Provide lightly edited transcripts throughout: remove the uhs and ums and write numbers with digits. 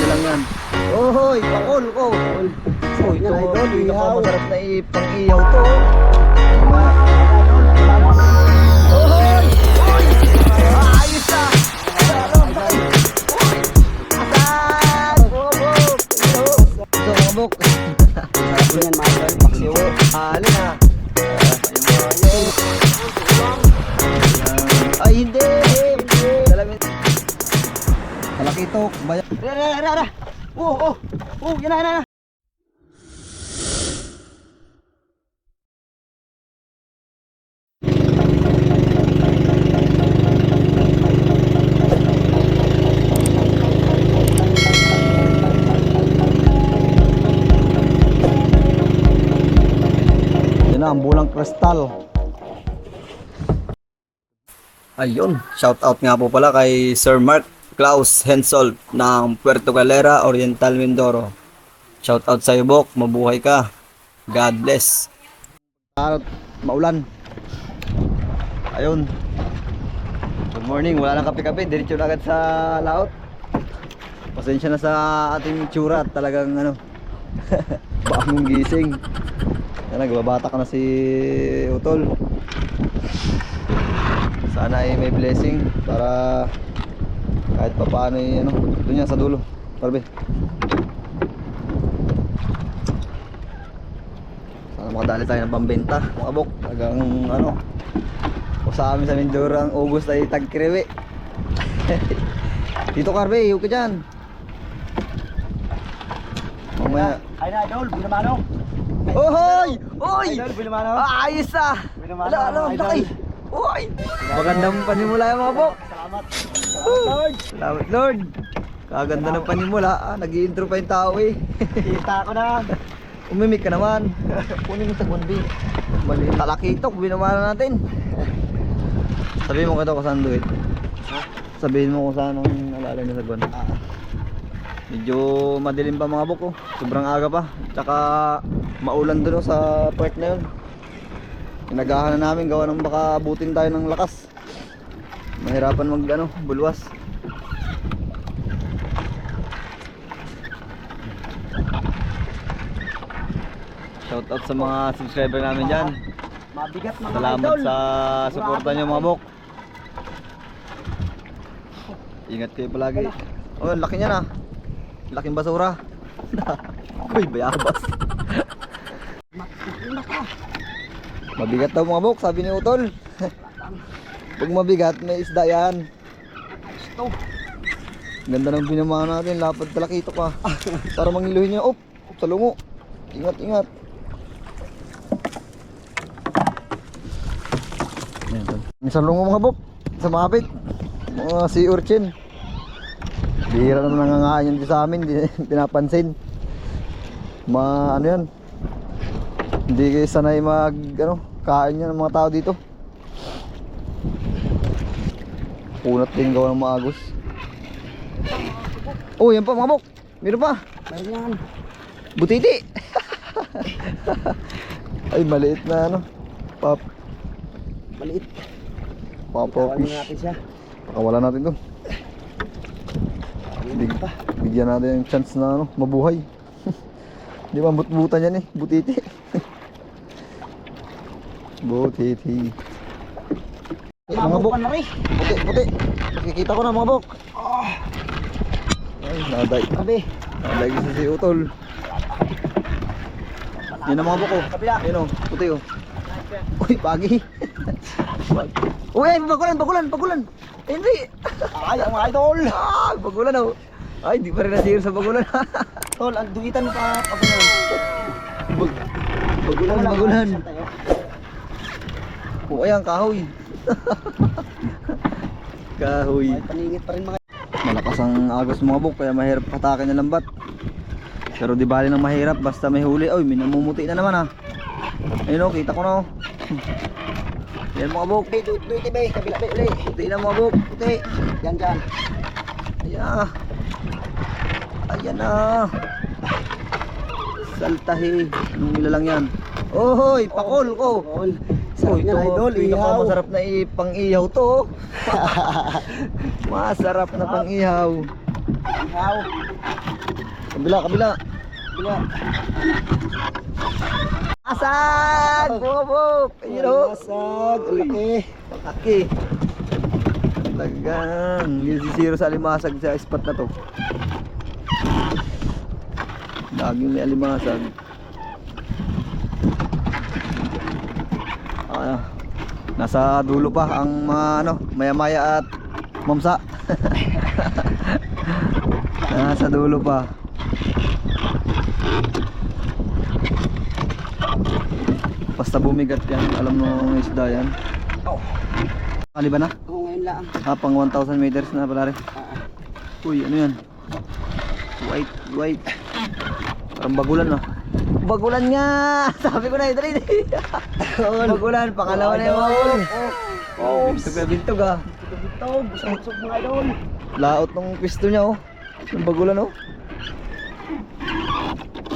lang yan. Ohoy, pakol ko. Uy, ito mga masarap na ipang-iyaw to. Ohoy! Ayos na! Asan! Bubok! Ito mga buk. Sarap yan mga buk. Paksiwo. Alin na. Ay hindi! Talakitok. Rara! Yan na. Yan na ang bulang kristal. Ayun, shout out nga po pala kay Sir Mark Klaus Hensol ng Puerto Galera, Oriental Mindoro. Shout out sa iyo, Bok, mabuhay ka. God bless. Maulan. Ayun. Good morning, wala nang kape-kape, diretso na agad sa laot. Pasensya na sa ating tsura at talagang bagong gising. Nagbabata ka na si Utol. Sana ay may blessing para kahit pa paano doon yan sa dulo. Parbe. Sana makadali tayo ng pambenta mga bok. Talagang o sa amin sa Mindoro ang August ay tagkiriwi. Dito Carbe, hiyo ka dyan. Mamaya. Ay na idol, binamano. Ohoy! Oy! Idol, binamano. Ayos ah! Binamano. Laki! Oy! Magandang panimula yung mga bok. Salamat. Lord. Salamat Lord. Kaganda ng panimula. Nag-i-intro pa yung tao eh. Kita ko na. Umimik ka naman. Kunin mo sa gundi. Mali. Talakitok, binamana natin. Sabihin mo ka daw kung saan duit. Sabihin mo kung saan ang alalay na sa guwan. Medyo madilim pa mga bok. Sobrang aga pa. Tsaka maulan doon sa part na yun. Inagahan na namin gawa ng baka abutin tayo ng lakas. Mahirapan bulwas. Shout out sa mga subscriber namin dyan. Mabigat mga Salamat idol. sa suporta nyo mga bok. Ingat kayo palagi. Oh, laki niya na. Laking basura. Uy, bayabas. Mabigat daw mga bok, sabi ni Utol. Pag mabigat, may isda yan. Ganda ng binamahan natin, lapad talakito ka. Para mangiluhin niya. Sa lungo. Ingat. Sa lungo mga bok, sa mapit. Mga sea urchin. Bihira naman nangangain yan sa amin, hindi pinapansin. Yan. Hindi kayo sanay kain yan ng mga tao dito. Punat din gawa ng maagos. Oh, yan pa mga bok. Meron pa. Meron yan. Butiti. Ay, maliit na Pop. Maliit. Papa fish. Natin siya. Pakawalan natin to. Bigyan natin yung chance na mabuhay. Di ba but-butan yan butiti. Butiti. Mga bok. Puti. Nakikita ko na mga bok. Ay, naday. Naday si Utol. Yan ang mga bok Yan puti Uy, pagi. Uy, bagulan. Hindi. Ay, ang mga idol. Bagulan Ay, di pa rin nasiro sa bagulan. Tol, ang dugitan pa ako na. Bagulan. Ayan, kahoy. Kahoy. Ay, paningit pa rin mga. Malakas ang agos mga bok, kaya mahirap patakin ng lambat. Pero di bali nang mahirap, basta may huli. Ay, may namumuti na naman Ayun kita ko na Yan mga bok. Duti ba, kabila ba uli. Puti na mga bok, puti. Yan dyan. Ayan na. Saltahi. Anong nilalang yan? Ohoy, pakol ko. Sarap niyan, idol, ihaw. Masarap na pang-ihaw to. Masarap na pang-ihaw. Ihaw. Kabila, kabila. Bila. Asag! Bubok! Ayun o. Masag. Laki. Aki. Talagang zero sa alimasag sa spot na to. Laging may alimasag. Nasa dulo pa ang mga maya-maya at mamsa. Nasa dulo pa. Basta bumigat yan, alam mo ng isda yan. Oh. Kali ba na? Oo, ngayon lang. Pang 1,000 meters na pala rin. Uy, ano yan? White. Parang bagulan na. Bagulan nga! Sabi ko na, dali. Bagulan, pangalawa na yun. Oh, bintog ah. Bintog, busog mga idol. Laot ng pisto niya oh. Yung bagulan oh.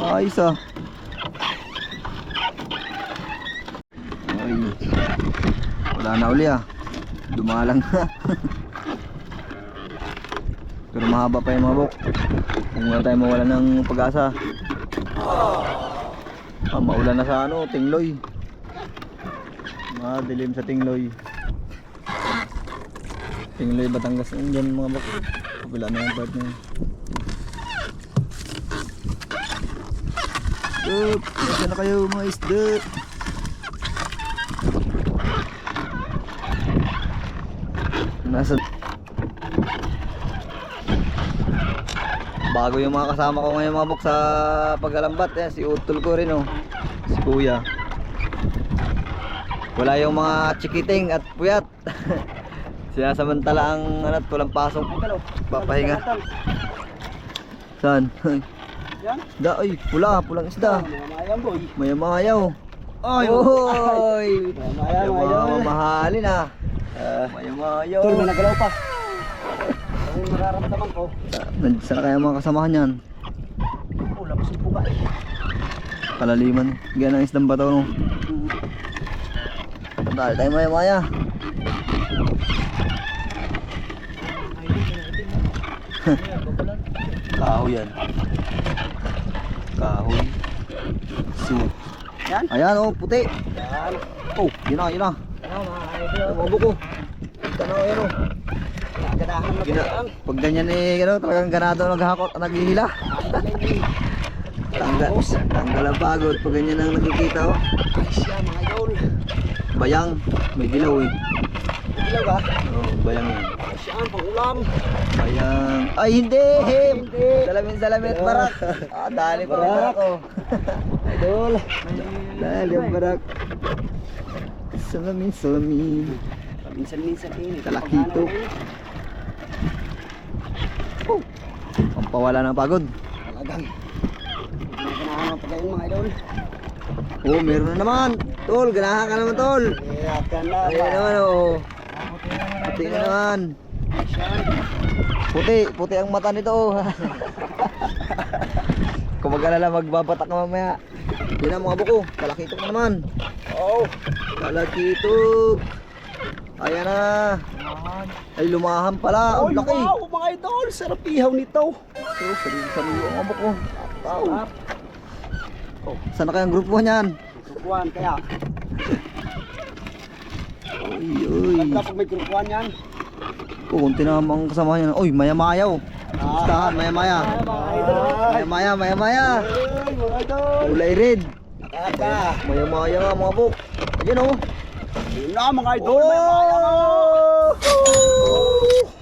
Ayos ah. Ay. Wala na uli ah. Dumalang na. Pero mahaba pa yung mga bok. Kung wala tayo mawala ng pag-asa. Maulan na sa Tingloy. Madilim sa Tingloy. Tingloy, Batangas. Diyan mga bok. Kabila na yung part na yun. Diyan na kayo mga isda. Nasa bago yung mga kasama ko ngayon mga bok sa paglalambat eh, si Utol ko rin oh. Si Kuya. Wala yung mga chikiting at puyat. Siya samantala ang walang pasok. Papahinga. Saan? Yan. Da ay, pulang isda. Mamayang boy. Mayamayaw. Ay, oy. Mamayang. Mahalin ah. Mayamayaw. Tol, may nagalaw pa. Ang nararamdaman ko. Nandiyan na kaya mga kasamahan yan. Wala ko sa puga. Kalaliman. Ganyan ang isdang bato no. Dahil tayo maya-maya. Kahoy yan. Kahoy. Suit. Yan. Ayan oh, puti. Yan. Oh, yun na. Ano mga idol? Ang buko. Tanaw yan oh. Ganahan na Gina, lang. pag ganyan eh, talagang ganado naghahakot, naghihila. Tanggal ang pagod pag ganyan ang nakikita oh. Ay siya mga idol. Bayang, may dilaw eh. Ilaw ba? Oh, bayang yan. Ay siya ang pangulam. Bayang. Ay hindi! Hindi. Salamin barak. Dali pa ang barak oh. Idol. Dali ang barak. Salamin. Minsan-minsan ini. Kalakito. Oh, ang pawala ng pagod. Talagang. Ganahan pa kayo mga idol. Oh, meron na naman. Tol, ganahan ka naman tol. Hirap ka na. Ayan naman oh. Puti na naman. Puti ang mata nito oh. Kung mag-alala, magbabatak ka mamaya. Yan ang mga buko, kalakitok na naman. Oh. Kalakitok. Ayan na. Ay, lumahan pala. Oy, Ang laki. wow mga idol. Sarap ihaw nito. Oh, sarili ang mga buko. Wow. Oh, saan na kayang grupo niyan? Grupuan kaya. Uy. Ganda pag may grupuan yan. Oh, kunti na ang kasama niyan. Uy, maya-mayaw. Listahan, maya-maya. Mga idol. Maya-maya. Ay, mga idol. Kulay red. Kaka. Maya-maya nga mga buk. Ayan oh. Yun na mga idol. May maya nga.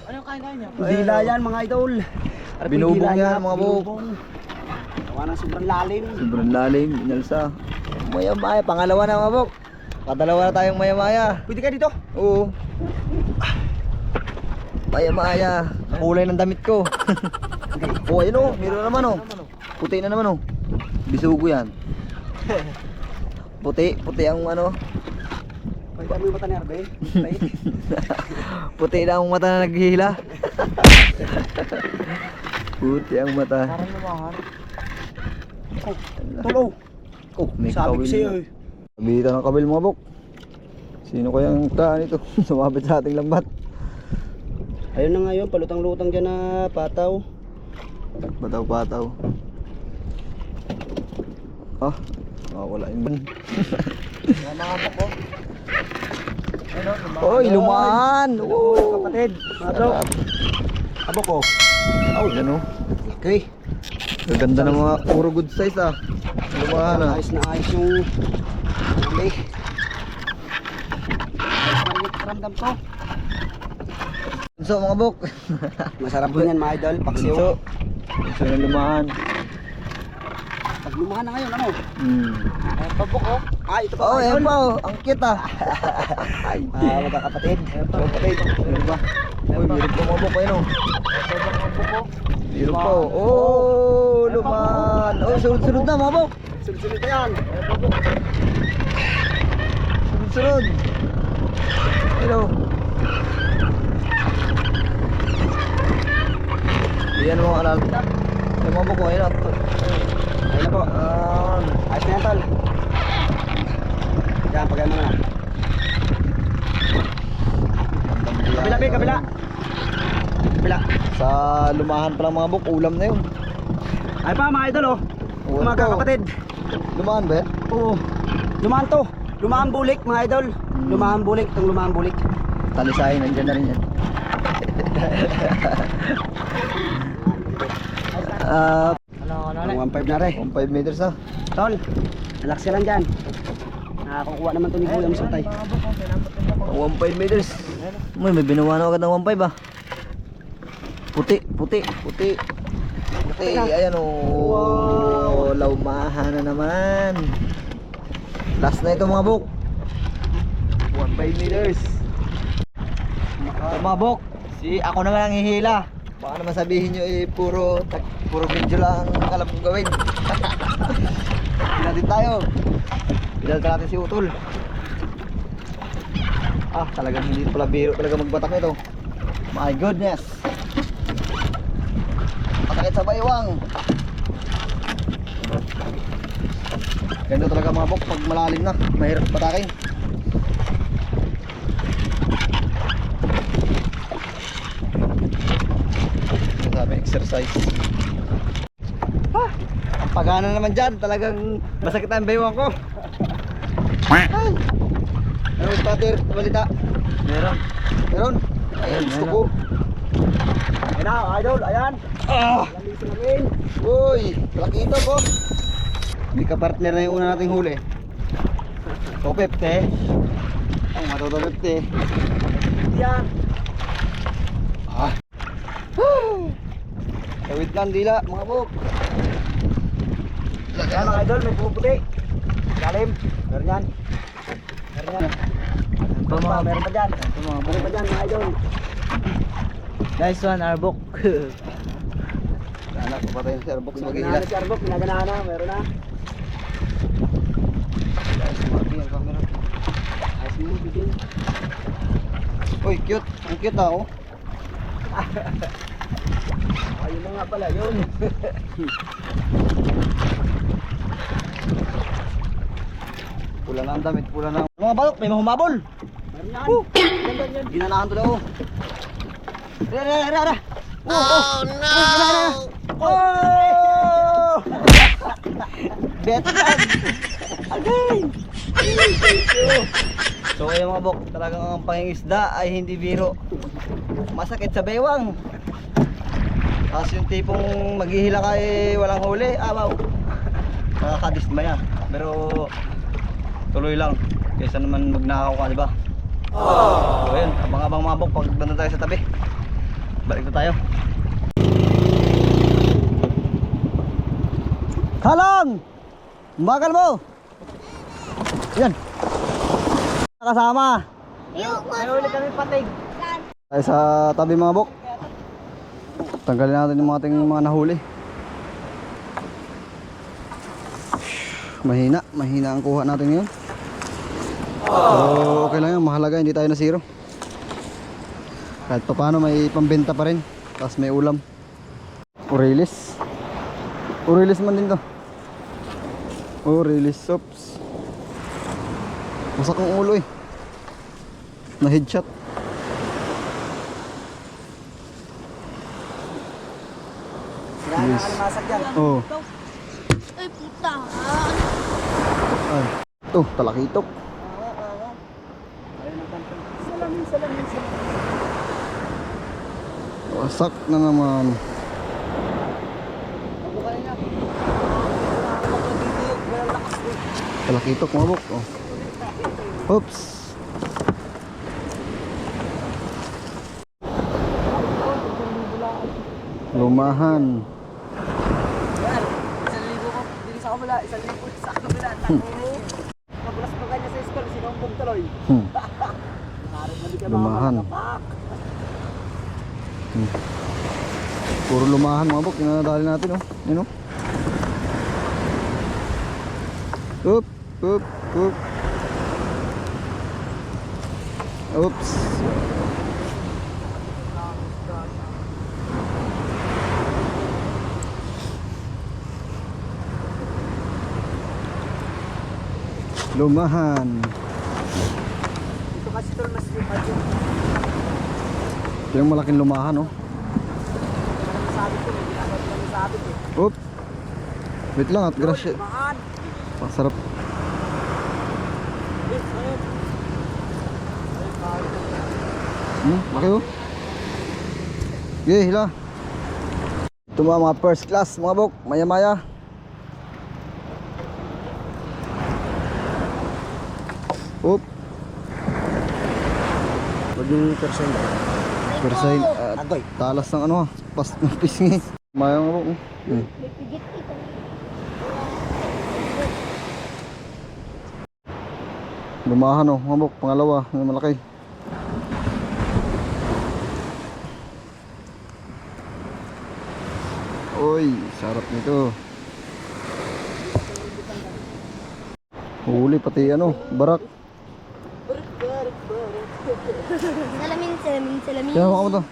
Ano kain niya? Dila yan mga idol. Binubong yan mga buk. Gawa ng sobrang lalim. Sobrang lalim, inalsa. Maya-maya, pangalawa na mga buk. Kadalawa na tayong maya-maya. Pwede ka dito? Oo. Maya-maya. Kulay ng damit ko. Oh, ayun oh, meron naman oh. Puti na naman oh. Bisugo yan. Puti ang ano. Ay, dami yung mata ni Arbe. Puti na ang mata na naghihila. Puti ang mata. Parang lumahan. Oh, tulo. Oh, may Sabi ko kawil sa'yo na. eh. Sabitan ng kabil mga bok. Sino kayang taan ito? Sumabit sa ating lambat. Ayun na nga yun, palutang-lutang dyan na pataw. Bataw-bataw. Oh, wala yung Mga po. Oy, lumaan! Oo! Kapatid, mga bro. Abo ko. Oh, yan oh. Okay. Ganda ng mga puro good size ah. Lumaan ah. Ayos na ayos yung huli. Ayos na ramdam ko. So mga bok. Masarap din yan mga idol. Paksiw. So na lumaan. Pag lumahan na ngayon, ano? Pabok oh. Ah, ito pa Oh, mga yan idol. pa oh. Ang cute ah. Ay, Magkakapatid. kapatid. Ano ba? Uy, meron pa mga bok ayun oh. Meron pa oh. Oh, lumaan. Oh, sunod-sunod na mga bok. Sunod-sunod na yan. Sunod-sunod. Hello. Yan mga alal. Yung mga bok ayun ah. Ayun na po. Ayos na yan, tol. Yan, pagay mo na. Kabila, be, kabila. Kabila. Sa lumahan pa lang mga bok, ulam na yun. Ay pa, mga idol, oh. Oo, Mga ito. kakapatid. Lumahan ba yan? Oo. Lumahan to. Lumahan bulik, mga idol. Lumahan bulik. Itong lumahan bulik. Talisahin, nandyan na rin yan. Ang 1.5 na rin. 5 meters na. Tol, relax ka lang dyan. Nakakukuha naman to ni Kuya Masutay. 1.5 meters. May binawa na agad ng 1.5 ah. Puti, puti, puti. Puti, ayan o. Wow. Laumahan na naman. Last na ito mga bok. 1.5 meters. Mga bok, ako na lang hihila. Baka naman sabihin nyo puro video lang ang alam kong gawin. Pinatin tayo. Pinalitan natin si Utol. Talagang hindi pala biro talaga magbatak nito. My goodness. Patakit sa baywang. Ganito talaga mga bok pag malalim na, mahirap patakin. Sabi exercise. Ang pagana naman dyan, talagang masakit ang baywang ko. Ano yung pater, balita? Meron? Ayan, gusto ko. Ayan na, idol, ayan. Lamisin namin. Uy, laki ito po. May kapartner na yung una nating huli. Topepte. Ang matutopepte. Yan. Tawid lang dila, mga bok. Ayan mga idol, may puputi. Galim. Meron yan. Meron yan. Meron pa dyan. Meron pa dyan mga idol. Nice one, Arbok. Anak ko patayin si Arbok sa Pinaganahan mag-iila. na si Arbok, pinaganahan na. Meron na. Ayos mo, bigyan. Uy, cute. Ang cute ako. Ayun na nga pala yun. Pula na ang damit, pula na. Mga balok, may mahumabol. Meron yan. Ginanahan to daw. Ra. Oh no! Oh! Bet tag. Agay. So ayun mga bok, talagang ang pangingisda ay hindi biro. Masakit sa bewang. Tapos yung tipong maghihila ka walang huli, abaw. Nakakadismaya. Pero tuloy lang. Kaysa naman magnakaw ka, di ba? So ayun, abang-abang mga bok, pag banda tayo sa tabi. Balik na tayo. Kalong! Bakal mo! Yan. Kasama. May ulit kami patig. Tayo sa tabi mga bok. Tanggalin natin yung ating mga nahuli. Mahina ang kuha natin ngayon. Pero okay lang yan, mahalaga hindi tayo na zero. Kahit pa paano may pambenta pa rin. Tapos may ulam. Aurelis. Aurelis man din to. Aurelis sops. Masak ang ulo eh. Na headshot. Yan na guys. Masag yan. Oh. Ay, puta. Ay. Ito, talakitok. Salamin, salamin, salamin. Wasak na naman. Pagbukain na. Walang lakas eh. Talakitok mga bok. Oh. Oops. Lumahan. Yan. 1,000 ko dito sa kabila. 1,000 sa kabila. Tako. Nagulas pa kanya sa school. Sinumpong tuloy. Lumahan. Puro lumahan mga bok. Yung nadali natin oh. Yun oh. Oop. Oop. Oop. Oops. Lumahan. Ito kasi tol mas lipad yun. Ito yung malaking lumahan oh. Sabit ko. May ginagawa ko ng sabit eh. Oop. Wait lang at grasya. Lumahan. Masarap. Laki oh. Okay, hila. Ito mga first class mga bok. Maya maya. Oop. Huwag yung percent. Persain. Agoy. Talas ng ano ha. Pas ng pisngi. Maya mga bok. May pigit ito. Lumahan oh. Mga bok. Pangalawa. Yung malaki. Uy, sarap nito. Huli pati ano, barak. Salamin, salamin, salamin. Kaya mo to.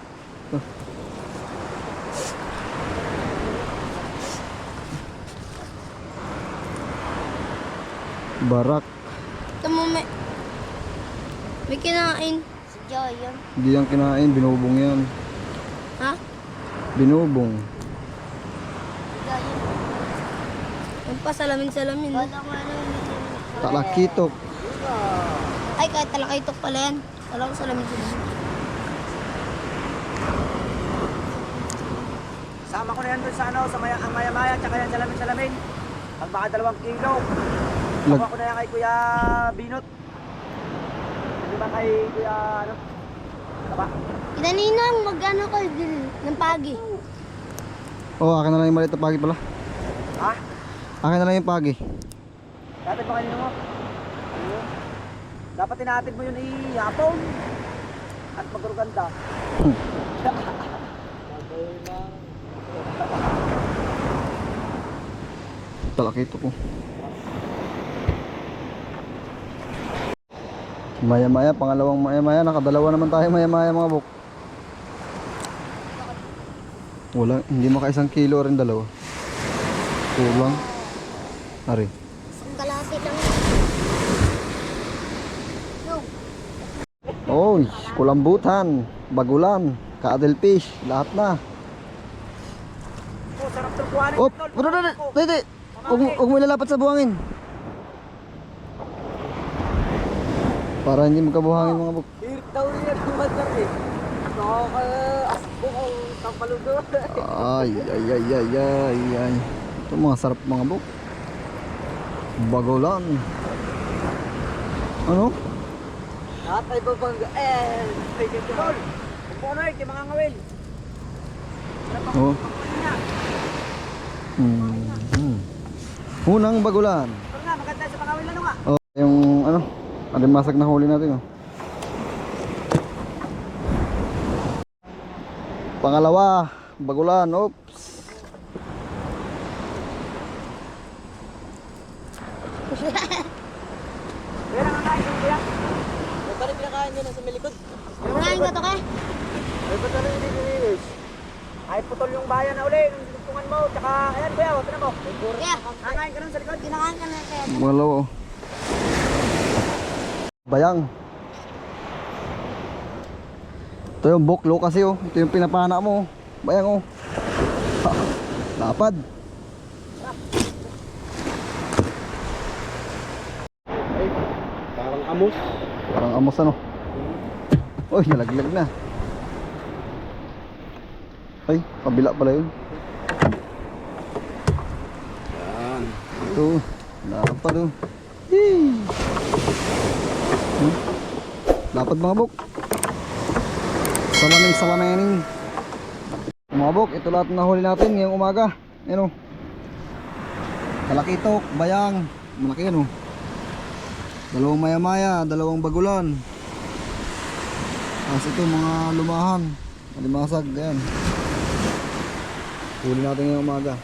Barak. Ito mo may kinain. Si Joy yun. Hindi yan kinain, binubong yan. Ha? Binubong. Si Joy yun. Yung pa salamin, salamin. Talakitok. Ay, kahit talakaitok pala yan. Kala ko salamin, salamin. Sama ko na yan doon sa ano, sa ang maya-maya, tsaka yan salamin-salamin. Pag baka 2 kilo. Sama ko na yan kay Kuya Binot. Hindi ba kay Kuya, ano? Taba? Kinaninang mag-ano ko din ng pagi. Oh, akin na lang yung maliit na pagi pala. Ha? Akin na lang yung pagi. Dapat ba kanino mo? Ayun. Dapat tinatid mo yun ihapon. At maguruganda. Talakitok ko. Maya maya, pangalawang maya maya. Nakadalawa naman tayo maya maya mga bok. Wala, hindi maka 1 kilo rin dalawa. Kulang. Ari. Isang kalahati lang. No. Oy, kulambutan, bagulan, kaadelfish, lahat na. Oh, sarap ng kuhanin. Oh, tete. Huwag mo ilalapat sa buhangin. Para hindi magkabuhangin mga bok. Hirit daw yan ang madar eh. Nakaka-asbong ang tampaludo. Ay, ay, ay, ay, ay, ay. Ito mga sarap mga bok. Bagulan. Ano? Lahat ay babangga. Ay, tol. Kung po ano eh, di mga ngawin. Oh. Unang bagulan. Tol nga, maganda sa mga ngawin ano nga. Oh, yung ano? Alimasag na huli natin oh. Pangalawa, bagulan. Oops. Kaya nakakain ko kuya. May pa rin pinakain nyo sa milikod. Kumain ka to ka? May pa rin hindi nililis. Ay putol yung bayan na uli. Nung sinutungan mo. Tsaka, ayan kuya, o, tinan mo. Kaya, Nakakain ka nun sa likod. kinakain ka na kaya. Pangalawa oh. Bayang. Ito yung boklo kasi oh. Ito yung pinapana mo. Bayang oh. Lapad. Parang amos. Parang amos ano. Uy, nalaglag na. Ay, kabila pala yun. Yan. Ito, lapad oh. Yee! Lapad mga bok. Salamaning. Mga bok, ito lahat na huli natin ngayong umaga. Ayan oh. Kalakitok, bayang. Malaki yan oh. Dalawang maya-maya, dalawang bagulan. Tapos ito mga lumahan. Malimasag, ayan. Huli natin ngayong umaga.